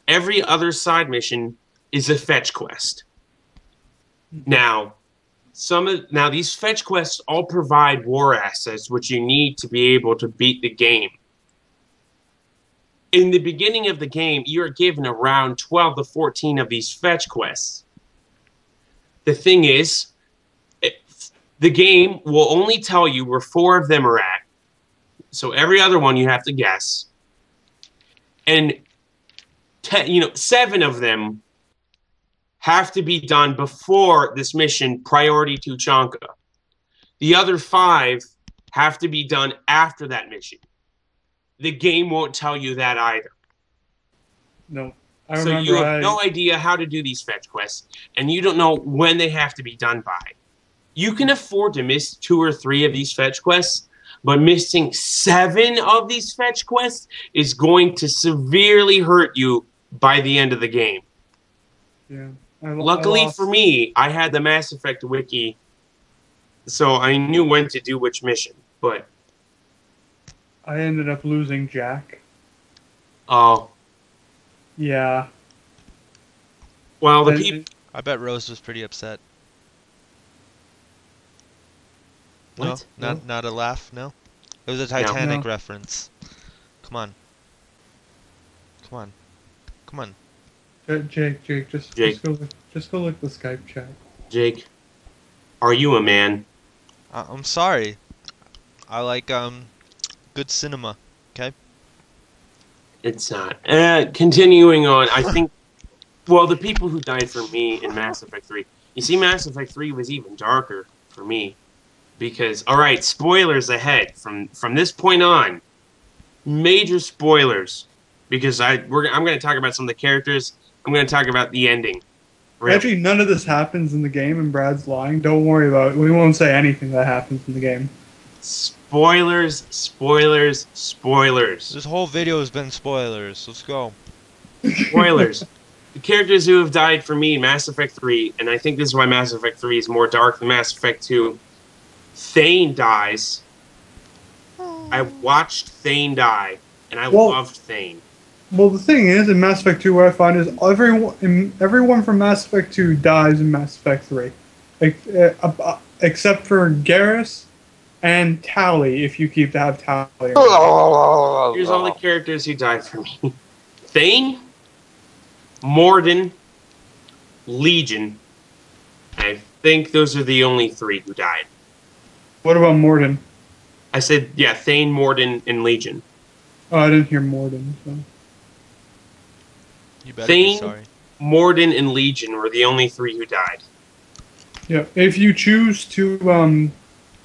Speaker 3: Every other side mission is a fetch quest. Now, these fetch quests all provide war assets, which you need to be able to beat the game. In the beginning of the game, you are given around 12 to 14 of these fetch quests. The thing is, the game will only tell you where 4 of them are at. So every other one you have to guess. And 7 of them have to be done before this mission, Priority to Chanka. The other 5 have to be done after that mission. The game won't tell you that either.
Speaker 4: No.
Speaker 3: So you have no idea how to do these fetch quests, and you don't know when they have to be done by. You can afford to miss 2 or 3 of these fetch quests, but missing 7 of these fetch quests is going to severely hurt you by the end of the game.
Speaker 4: Yeah.
Speaker 3: Luckily for me, I had the Mass Effect wiki, so I knew when to do which mission, but
Speaker 4: I ended up losing Jack.
Speaker 3: oh,
Speaker 4: Yeah.
Speaker 3: well, the people.
Speaker 1: I bet Rose was pretty upset.
Speaker 3: What?
Speaker 1: No, not a laugh. No, it was a Titanic reference. Come on, come on, come on.
Speaker 4: Jake, just go look at the Skype chat.
Speaker 3: Jake, are you a man?
Speaker 1: I'm sorry. I like good cinema. Okay.
Speaker 3: It's not. Continuing on, I think. Well, the people who died for me in Mass Effect 3. You see, Mass Effect 3 was even darker for me. Because, alright, spoilers ahead. From this point on, major spoilers. Because I'm going to talk about some of the characters. I'm going to talk about the ending. Really.
Speaker 4: Actually, none of this happens in the game, and Brad's lying. Don't worry about it. We won't say anything that happens in the game.
Speaker 3: Spoilers, spoilers, spoilers.
Speaker 1: This whole video has been spoilers. Let's go.
Speaker 3: Spoilers. The characters who have died for me in Mass Effect 3, and I think this is why Mass Effect 3 is more dark than Mass Effect 2. Thane dies. I watched Thane die, and I loved Thane.
Speaker 4: Well, the thing is, in Mass Effect 2, what I find is everyone from Mass Effect 2 dies in Mass Effect 3. Except for Garrus and Tali, if you keep to have Tali.
Speaker 3: Here's all the characters who died for me. Thane, Mordin, Legion. I think those are the only 3 who died.
Speaker 4: What about Mordin?
Speaker 3: I said, yeah, Thane, Morden, and Legion.
Speaker 4: Oh, I didn't hear Morden. So.
Speaker 1: You better be
Speaker 3: Thane,
Speaker 1: sorry.
Speaker 3: Morden, and Legion were the only 3 who died.
Speaker 4: Yeah, if you choose to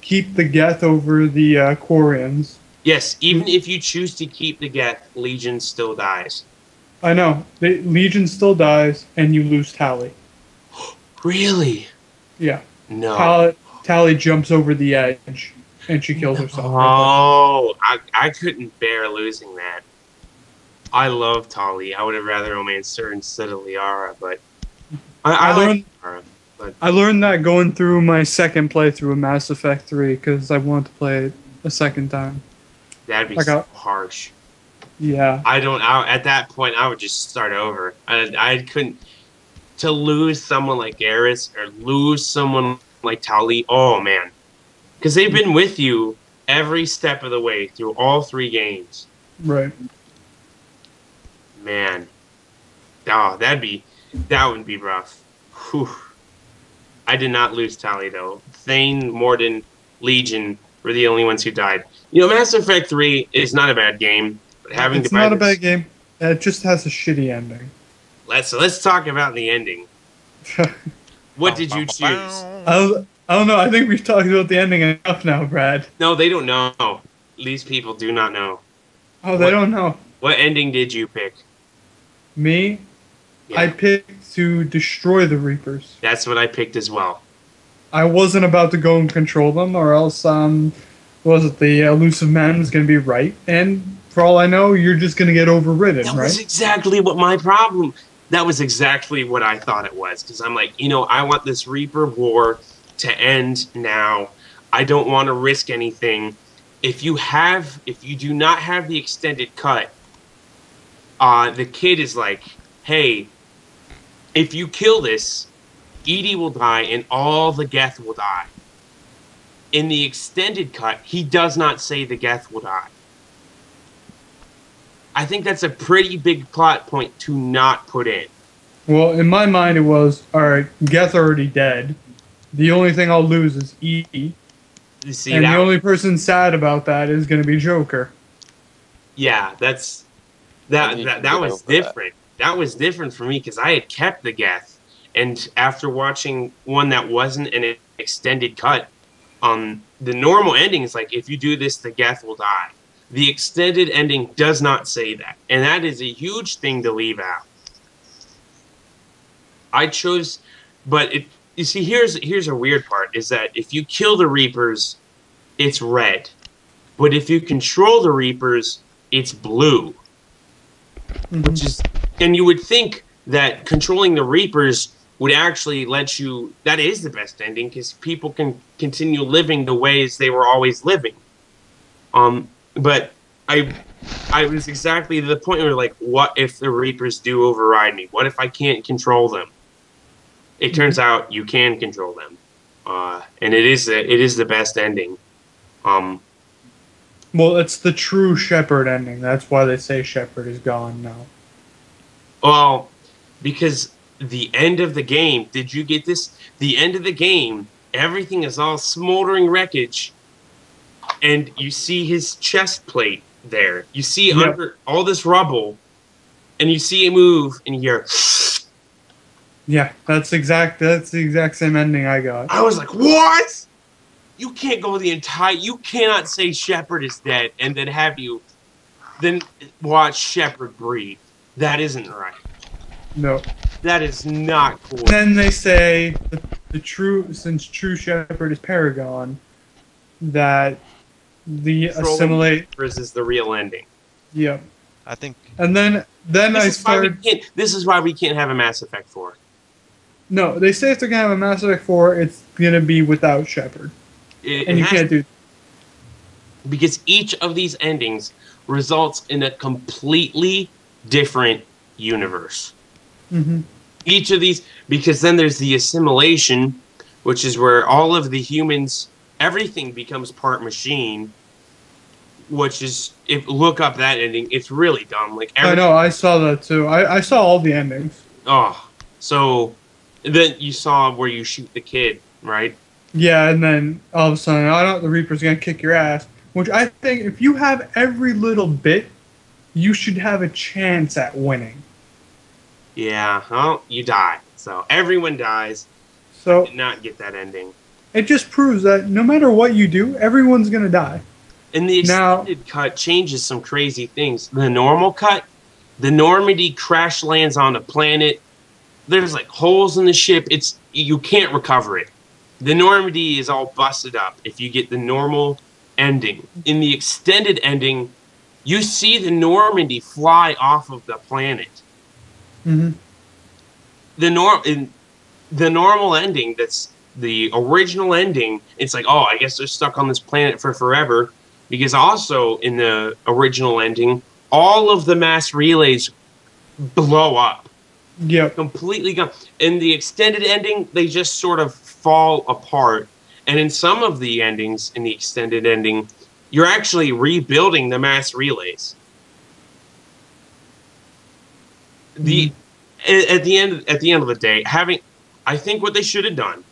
Speaker 4: keep the Geth over the Quarians.
Speaker 3: Yes, even if you choose to keep the Geth, Legion still dies.
Speaker 4: I know. Legion still dies, and you lose Tally.
Speaker 3: Really?
Speaker 4: Yeah.
Speaker 3: No.
Speaker 4: Tally jumps over the edge, and she kills herself.
Speaker 3: Oh, I couldn't bear losing that. I love Tali. I would have rather romanced her instead of Liara, but I like Liara. But
Speaker 4: I learned that going through my second playthrough of Mass Effect 3 because I wanted to play it a second time.
Speaker 3: that'd be so harsh.
Speaker 4: Yeah.
Speaker 3: At that point, I would just start over. I couldn't. To lose someone like Garrus or lose someone like Tali, oh man. Because they've been with you every step of the way through all 3 games.
Speaker 4: Right.
Speaker 3: Man. Oh, that would be rough. Whew. I did not lose Tally, though. Thane, Morden, Legion were the only ones who died. You know, Mass Effect 3 is not a bad game. But
Speaker 4: It's not a bad game. It just has a shitty ending.
Speaker 3: Let's talk about the ending. What did you choose?
Speaker 4: I don't know. I think we've talked about the ending enough now, Brad.
Speaker 3: No, they don't know. These people do not know.
Speaker 4: Oh, they don't know.
Speaker 3: What ending did you pick?
Speaker 4: Me?
Speaker 3: Yeah.
Speaker 4: I picked to destroy the Reapers.
Speaker 3: That's what I picked as well.
Speaker 4: I wasn't about to go and control them, or else, the elusive man was going to be right. And for all I know, you're just going to get overridden,
Speaker 3: That
Speaker 4: right?
Speaker 3: was exactly what my problem. That was exactly what I thought it was. Because I'm like, I want this Reaper war to end now. I don't want to risk anything. If you do not have the extended cut, the kid is like, hey, if you kill this, Edie will die and all the Geth will die. In the extended cut, he does not say the Geth will die. I think that's a pretty big plot point to not put in.
Speaker 4: Well, in my mind, it was, alright, Geth already dead. The only thing I'll lose is Edie.
Speaker 3: You see,
Speaker 4: and the only person sad about that is going to be Joker.
Speaker 3: Yeah, that was different. That was different for me because I had kept the Geth, and after watching one that wasn't an extended cut, the normal ending is like, if you do this, the Geth will die. The extended ending does not say that, and that is a huge thing to leave out. I chose, but you see, here's a weird part, is that if you kill the Reapers, it's red. But if you control the Reapers, it's blue. Which is, and you would think that controlling the Reapers would actually let you, that is the best ending, because people can continue living the ways they were always living. But I was exactly to the point where, like, what if the Reapers do override me? What if I can't control them? It turns out you can control them, and it is the best ending.
Speaker 4: Well, it's the true Shepard ending. That's why they say Shepard is gone now.
Speaker 3: Well, because the end of the game, did you get this? The end of the game, everything is all smoldering wreckage, and you see his chest plate there. You see under all this rubble, and you see it move, and you hear.
Speaker 4: Yeah, that's the exact same ending I got.
Speaker 3: I was like, what? You can't go you cannot say Shepard is dead and then watch Shepard breathe. That isn't right.
Speaker 4: No.
Speaker 3: That is not cool.
Speaker 4: Then they say since true Shepard is Paragon, that the assimilate
Speaker 3: is the real ending.
Speaker 4: Yeah.
Speaker 1: I think.
Speaker 4: And then
Speaker 3: this is why we can't have a Mass Effect 4.
Speaker 4: No, they say if they're gonna have a Mass Effect 4, it's gonna be without Shepard. And you can't do.
Speaker 3: Because each of these endings results in a completely different universe.
Speaker 4: Mm-hmm.
Speaker 3: Each of these, because then there's the assimilation, which is where all of the humans, everything becomes part machine. Which is, if look up that ending, it's really dumb. Like
Speaker 4: I know, I saw that too. I saw all the endings.
Speaker 3: Oh, so then you saw where you shoot the kid, right?
Speaker 4: Yeah, and then all of a sudden, the Reaper's gonna kick your ass. which I think if you have every little bit, you should have a chance at winning.
Speaker 3: Yeah, well, you die. So everyone dies. I
Speaker 4: So
Speaker 3: did not get that ending.
Speaker 4: it just proves that no matter what you do, everyone's gonna die.
Speaker 3: And the
Speaker 4: Now,
Speaker 3: extended cut changes some crazy things. The normal cut, the Normandy crash lands on a planet. There's like holes in the ship. You can't recover it. The Normandy is all busted up if you get the normal ending. In the extended ending, you see the Normandy fly off of the planet.
Speaker 4: mhm.
Speaker 3: In the normal ending, that's the original ending, it's like, oh, I guess they're stuck on this planet for forever. Because also in the original ending, all of the mass relays blow up.
Speaker 4: Yep.
Speaker 3: Completely gone. In the extended ending, they just sort of fall apart. And in some of the endings, in the extended ending, you're actually rebuilding the mass relays. The at the end of the day, I think what they should have done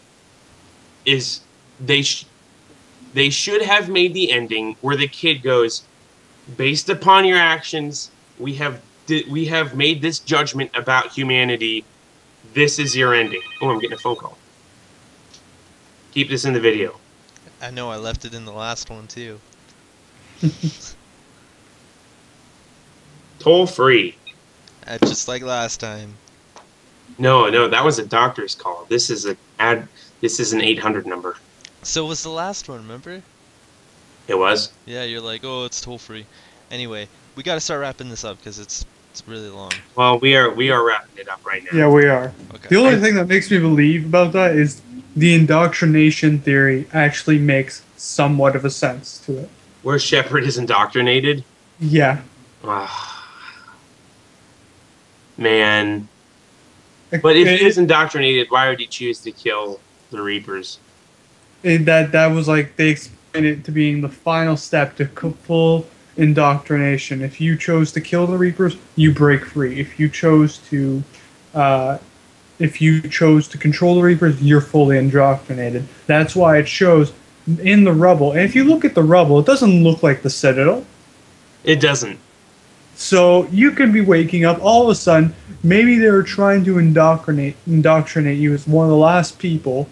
Speaker 3: is they should have made the ending where the kid goes, based upon your actions, we have made this judgment about humanity. This is your ending. Oh, I'm getting a phone call. Keep this in the video.
Speaker 1: I know I left it in the last one too.
Speaker 3: Toll free.
Speaker 1: Just like last time.
Speaker 3: No, that was a doctor's call. This is an 800 number.
Speaker 1: So was the last one, remember?
Speaker 3: It was.
Speaker 1: Yeah, you're like, oh, it's toll free. Anyway, we gotta start wrapping this up because it's really long.
Speaker 3: Well, we are wrapping it up right now.
Speaker 4: Yeah, we are.
Speaker 1: Okay.
Speaker 4: The only thing that makes me believe about that is the indoctrination theory actually makes somewhat of a sense to it.
Speaker 3: Where Shepard is indoctrinated.
Speaker 4: Yeah.
Speaker 3: Man. But if he is indoctrinated, why would he choose to kill the Reapers?
Speaker 4: That was like they explained it to being the final step to full indoctrination. If you chose to kill the Reapers, you break free. If you chose to control the Reapers, you're fully indoctrinated. That's why it shows in the rubble. And if you look at the rubble, it doesn't look like the Citadel.
Speaker 3: It doesn't.
Speaker 4: So you can be waking up all of a sudden. Maybe they were trying to indoctrinate you as one of the last people,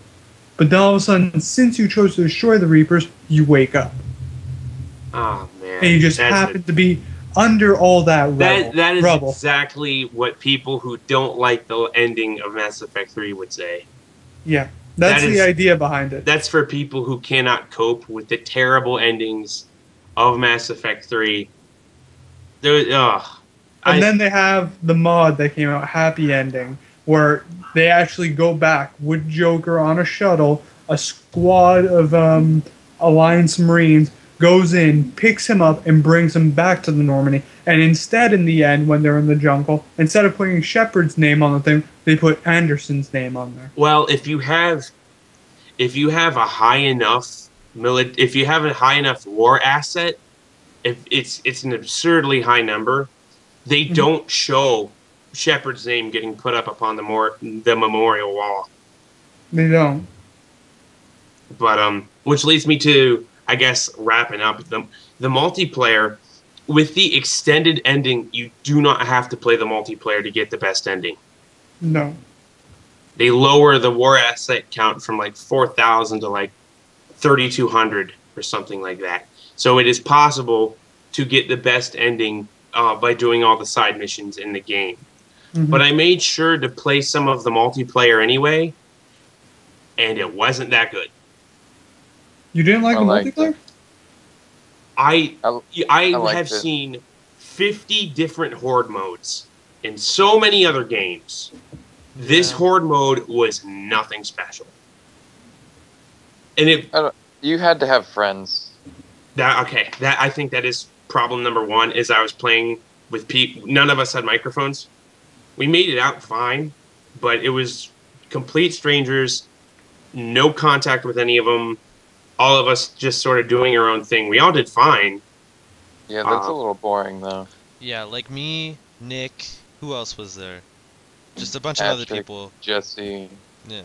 Speaker 4: but then all of a sudden, since you chose to destroy the Reapers, you wake up.
Speaker 3: Oh man!
Speaker 4: And you just happen to be under all that rubble.
Speaker 3: That is
Speaker 4: rubble.
Speaker 3: exactly what people who don't like the ending of Mass Effect 3 would say.
Speaker 4: Yeah, that's the idea behind it.
Speaker 3: That's for people who cannot cope with the terrible endings of Mass Effect 3.
Speaker 4: Then they have the mod that came out, Happy Ending, where they actually go back with Joker on a shuttle, a squad of Alliance Marines goes in, picks him up, and brings him back to the Normandy. And instead, in the end, when they're in the jungle, instead of putting Shepard's name on the thing, they put Anderson's name on there.
Speaker 3: Well, if you have a high enough war asset, if it's an absurdly high number, they don't show Shepard's name getting put up upon the memorial wall.
Speaker 4: They don't.
Speaker 3: But which leads me to, I guess, wrapping up the multiplayer. With the extended ending, you do not have to play the multiplayer to get the best ending.
Speaker 4: No.
Speaker 3: They lower the war asset count from like 4,000 to like 3,200 or something like that. So it is possible to get the best ending by doing all the side missions in the game. Mm-hmm. But I made sure to play some of the multiplayer anyway, and it wasn't that good.
Speaker 4: You didn't like the multiplayer?
Speaker 3: I have seen 50 different Horde modes in so many other games. Yeah. This Horde mode was nothing special. And
Speaker 2: you had to have friends.
Speaker 3: I think that is problem number one. Is I was playing with people. None of us had microphones. We made it out fine, but it was complete strangers, no contact with any of them. All of us just sort of doing our own thing. We all did fine.
Speaker 2: Yeah, that's a little boring, though.
Speaker 1: Yeah, like me, Nick, who else was there? Just a bunch of other people.
Speaker 2: Jesse.
Speaker 1: Yeah.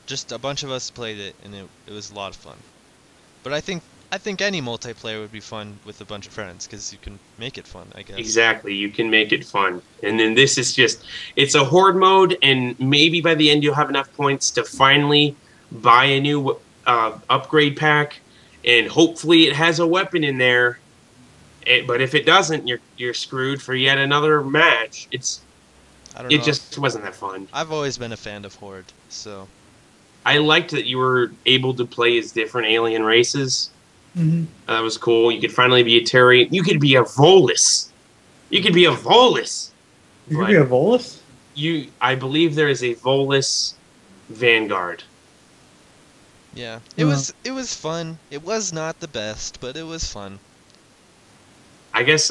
Speaker 1: Just a bunch of us played it, and it was a lot of fun. But I think I think any multiplayer would be fun with a bunch of friends because you can make it fun, I guess.
Speaker 3: Exactly, you can make it fun. And then this is just, it's a horde mode, and maybe by the end you'll have enough points to finally buy a new upgrade pack, and hopefully it has a weapon in there. But if it doesn't, you're screwed for yet another match.
Speaker 1: I don't
Speaker 3: It
Speaker 1: know.
Speaker 3: just wasn't that fun.
Speaker 1: I've always been a fan of Horde, so
Speaker 3: I liked that you were able to play as different alien races.
Speaker 4: Mm-hmm.
Speaker 3: That was cool. You could finally be a Terry. You could be a Volus. You could be a Volus.
Speaker 4: You could be a Volus?
Speaker 3: I believe there is a Volus Vanguard.
Speaker 1: yeah. It was fun. It was not the best, but it was fun.
Speaker 3: I guess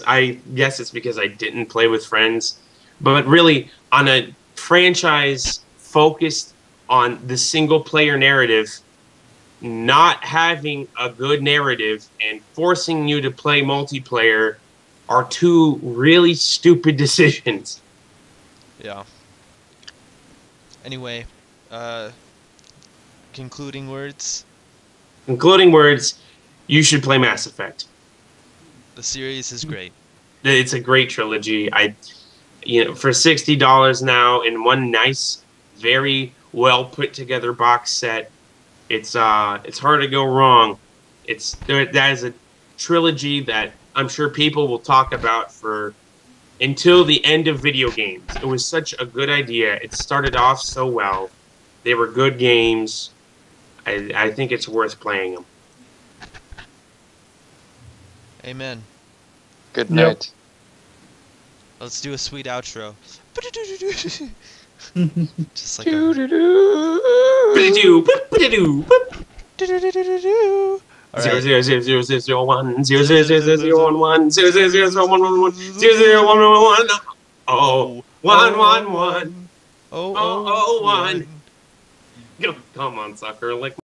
Speaker 3: it's because I didn't play with friends, but really on a franchise focused on the single player narrative, not having a good narrative and forcing you to play multiplayer are two really stupid decisions.
Speaker 1: Yeah. Anyway, concluding words.
Speaker 3: Including words, you should play Mass Effect.
Speaker 1: The series is great.
Speaker 3: It's a great trilogy. For $60 now in one nice, very well put together box set, it's hard to go wrong. That is a trilogy that I'm sure people will talk about for until the end of video games. It was such a good idea. It started off so well. They were good games. I think it's worth playing them.
Speaker 1: Amen.
Speaker 2: Good
Speaker 4: Yep.
Speaker 2: night.
Speaker 1: Let's do a sweet outro. Just like All right.
Speaker 3: 0000001 0000011 00011 Oh, 111.
Speaker 1: Oh,
Speaker 3: Oh, 1. Come on, sucker. Lick